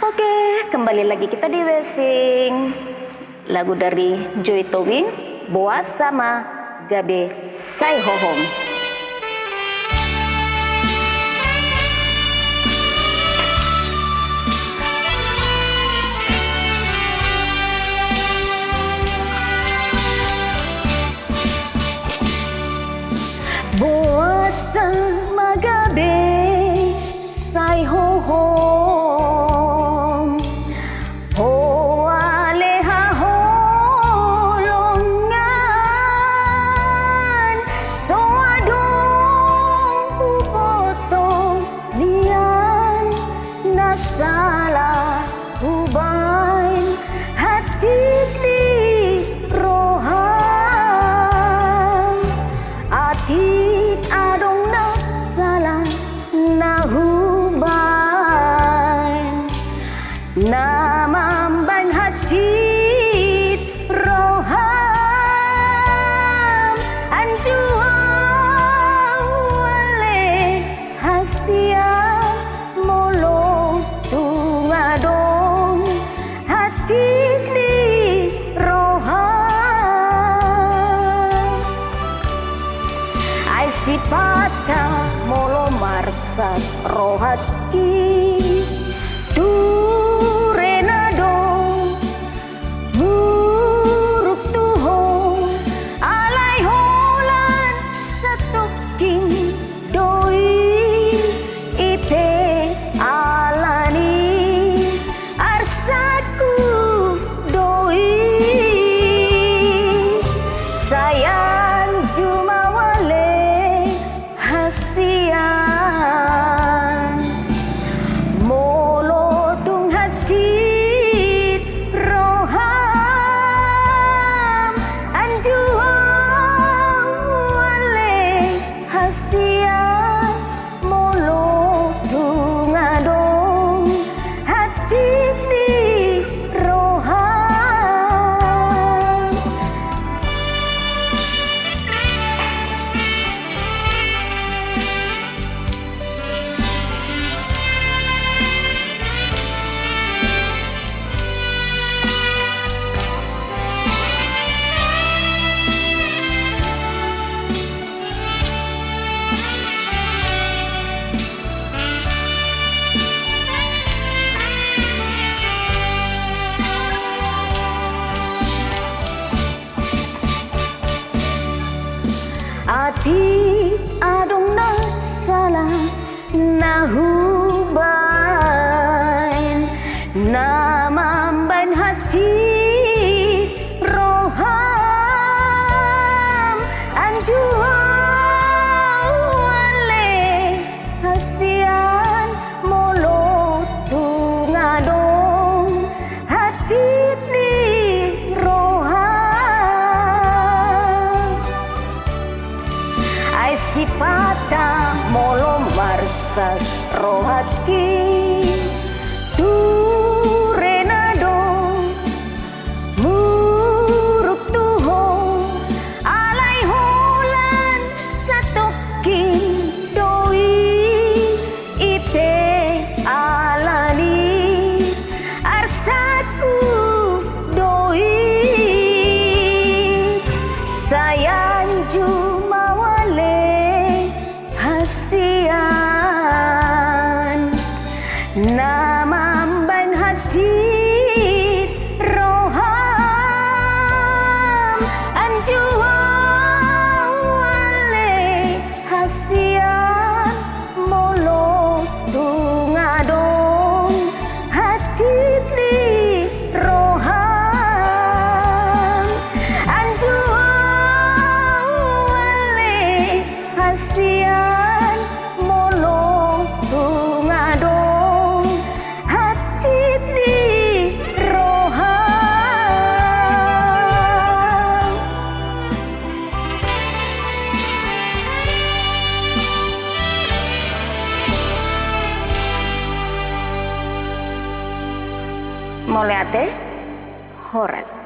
Oke, kembali lagi kita di Wesing. Lagu dari Joy Towing, Boas sama Gabe Sai Hohom. Boas sama Gabe Sai Hohom. Salah ubain hati di rohan atit adong na salah na ubain na mamban hati rohan anjua wale hasia sipata molo marsat rohatki tu renado buruk tuho alai holan satoking doi ite alani arsatku doi sayang cuma molo tung hajit roham anjua wale hasian molo tung adong hati di roham. Ati adong na salah na hubain na mamban hati roham anjua wale hasian molo tungadong hati di sipata molo marsas rohatki tu renado muruk tuho alai holan satoking doi ite alani arsatku doi sayang cuma na mamban hati roham anjua wale hasian molo tungadong hati di roham anjua wale hasian molo tungadong Moleate Horas.